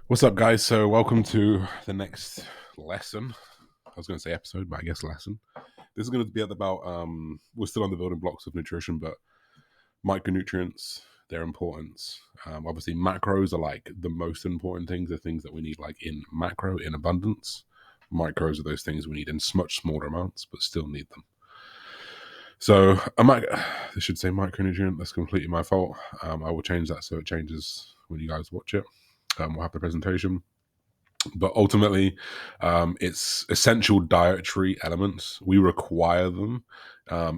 What's up, guys? So, welcome to the next lesson. I was going to say episode, but I guess lesson. This is going to be about, we're still on the building blocks of nutrition, but micronutrients, their importance. Obviously, macros are like the most important things, the things that we need, like in macro, in abundance. Micros are those things we need in much smaller amounts, but still need them. So, this should say micronutrient. That's completely my fault. I will change that so it changes when you guys watch it. We'll have the presentation. But ultimately, it's essential dietary elements. We require them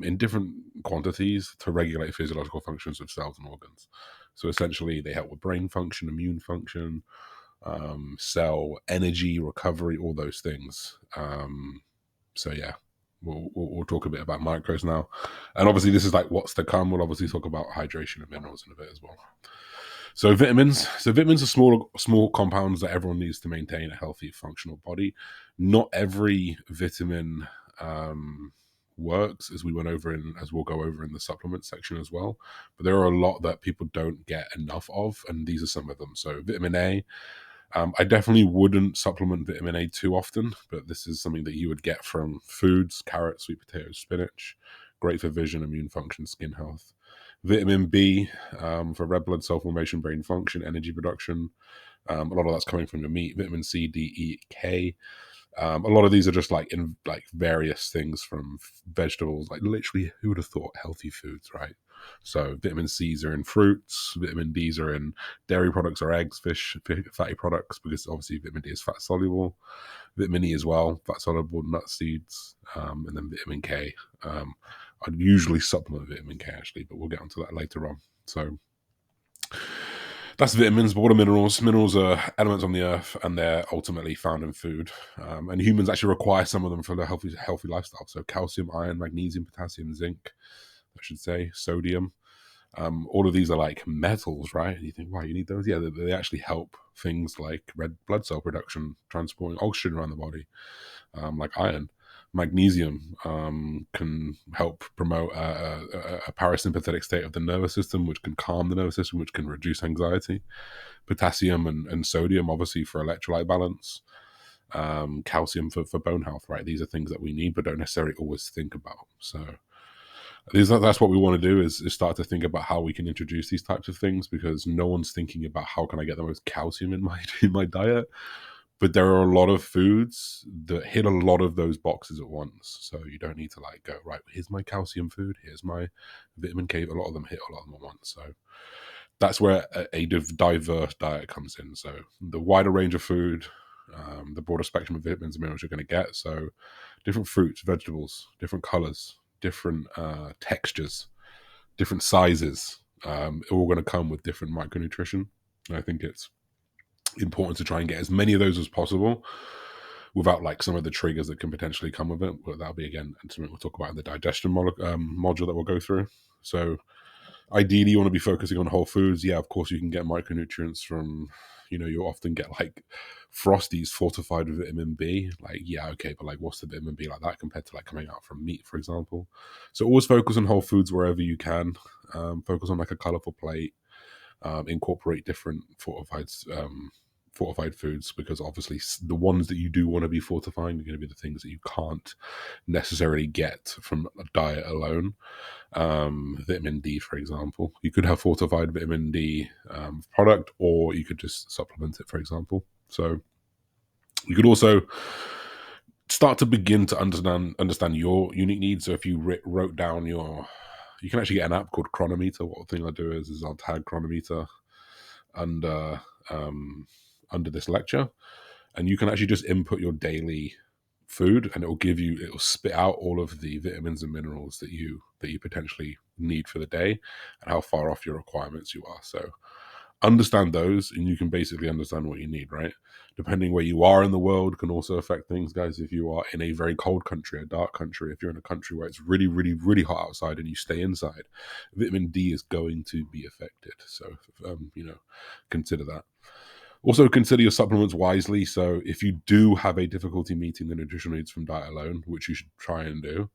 in different quantities to regulate physiological functions of cells and organs. So essentially, they help with brain function, immune function, cell energy, recovery, all those things. So yeah, we'll talk a bit about micros now, and obviously this is like what's to come. We'll obviously talk about hydration and minerals in a bit as well. So vitamins. So vitamins are small compounds that everyone needs to maintain a healthy, functional body. Not every vitamin works, as we'll go over in the supplement section as well. But there are a lot that people don't get enough of, and these are some of them. So vitamin A. I definitely wouldn't supplement vitamin A too often, but this is something that you would get from foods: carrots, sweet potatoes, spinach. Great for vision, immune function, skin health. Vitamin B for red blood cell formation, brain function, energy production. A lot of that's coming from your meat. Vitamin C, D, E, K. A lot of these are just like in like various things from vegetables. Like literally, who would have thought healthy foods, right? So vitamin C's are in fruits. Vitamin D's are in dairy products or eggs, fish, fatty products, because obviously vitamin D is fat soluble. Vitamin E as well, fat soluble, nut seeds, and then vitamin K. I'd usually supplement vitamin K actually, but we'll get onto that later on. So that's vitamins. But what are minerals? Minerals are elements on the earth, and they're ultimately found in food. And humans actually require some of them for their healthy lifestyle. So calcium, iron, magnesium, potassium, zinc, I should say, sodium. All of these are like metals, right? And you think, why you need those? Yeah, they actually help things like red blood cell production, transporting oxygen around the body, like iron. Magnesium can help promote a parasympathetic state of the nervous system, which can calm the nervous system, which can reduce anxiety. Potassium and sodium, obviously, for electrolyte balance. Calcium for bone health, right? These are things that we need, but don't necessarily always think about. So that's what we want to do is start to think about how we can introduce these types of things, because no one's thinking about how can I get the most calcium in my in my diet. But there are a lot of foods that hit a lot of those boxes at once. So you don't need to like go, right, here's my calcium food, here's my vitamin K. A lot of them hit a lot of them at once. So that's where a diverse diet comes in. So the wider range of food, the broader spectrum of vitamins and minerals you're going to get. So different fruits, vegetables, different colors, different textures, different sizes, all going to come with different micronutrition. And I think it's important to try and get as many of those as possible without like some of the triggers that can potentially come with it. But that'll be again something we'll talk about in the digestion module that we'll go through. So ideally, you want to be focusing on whole foods. Yeah, of course, you can get micronutrients from, you often get like Frosties fortified with vitamin B. Like, yeah, okay, but like, what's the vitamin B like that compared to like coming out from meat, for example? So always focus on whole foods wherever you can. Focus on like a colorful plate. Incorporate different fortified foods, because obviously the ones that you do want to be fortifying are going to be the things that you can't necessarily get from a diet alone. Vitamin D, for example, you could have fortified vitamin D product, or you could just supplement it, for example. So you could also start to begin to understand your unique needs. So if you wrote down you can actually get an app called Chronometer. What thing I do is I'll tag Chronometer under under this lecture, and you can actually just input your daily food, and it'll spit out all of the vitamins and minerals that you potentially need for the day, and how far off your requirements you are. So understand those, and you can basically understand what you need, right? Depending where you are in the world can also affect things, guys. If you are in a very cold country, a dark country, if you're in a country where it's really, really, really hot outside and you stay inside, vitamin D is going to be affected. So, consider that. Also, consider your supplements wisely. So, if you do have a difficulty meeting the nutritional needs from diet alone, which you should try and do,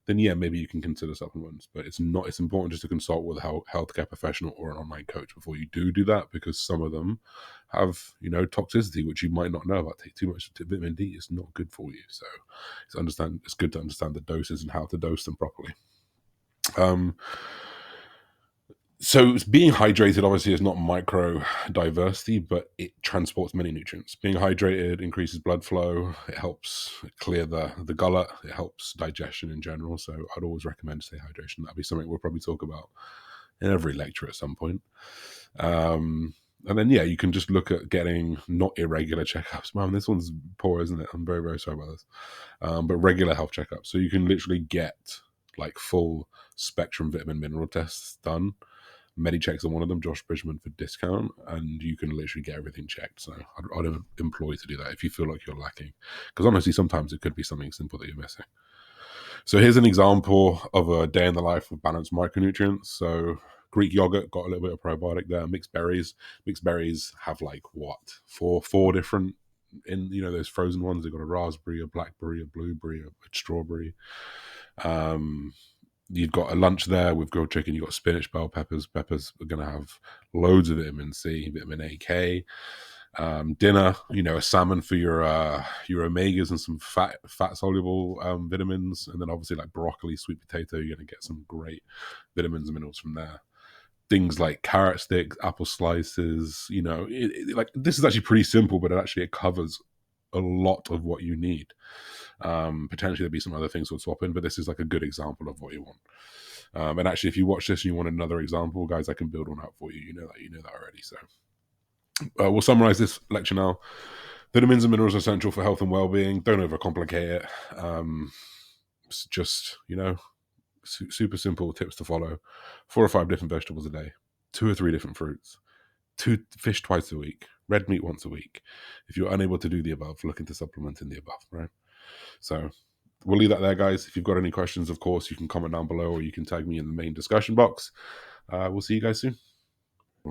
then yeah, maybe you can consider supplements. But it's not. It's important just to consult with a healthcare professional or an online coach before you do that, because some of them have, toxicity, which you might not know about. Take too much vitamin D is not good for you. So it's good to understand the doses and how to dose them properly. So being hydrated obviously is not micro diversity, but it transports many nutrients. Being hydrated increases blood flow. It helps clear the gullet. It helps digestion in general. So I'd always recommend stay hydration. That'd be something we'll probably talk about in every lecture at some point. And then, you can just look at getting not irregular checkups. Man, this one's poor, isn't it? I'm very, very sorry about this. But regular health checkups. So you can literally get like full spectrum vitamin mineral tests done. Medichecks are one of them, Josh Bridgman for discount, and you can literally get everything checked. So I'd employ to do that if you feel like you're lacking. Because honestly, sometimes it could be something simple that you're missing. So here's an example of a day in the life of balanced micronutrients. So Greek yogurt got a little bit of probiotic there. Mixed berries have like what four different those frozen ones. They've got a raspberry, a blackberry, a blueberry, a strawberry. You've got a lunch there with grilled chicken. You've got spinach, bell peppers. Peppers are going to have loads of vitamin C, vitamin A, K. Dinner, a salmon for your omegas and some fat soluble vitamins, and then obviously like broccoli, sweet potato. You're going to get some great vitamins and minerals from there. Things like carrot sticks, apple slices. Like this is actually pretty simple, but it covers a lot of what you need. Potentially there'll be some other things we'll swap in, but this is like a good example of what you want. And actually, if you watch this and you want another example, guys, I can build one out for you. You know that already. So we'll summarize this lecture now. Vitamins and minerals are essential for health and well-being. Don't overcomplicate it. It's just super simple tips to follow. 4 or 5 different vegetables a day, 2 or 3 different fruits, 2 fish twice a week, red meat once a week. If you're unable to do the above, look into supplementing the above, right? So we'll leave that there, guys. If you've got any questions, of course, you can comment down below or you can tag me in the main discussion box. We'll see you guys soon.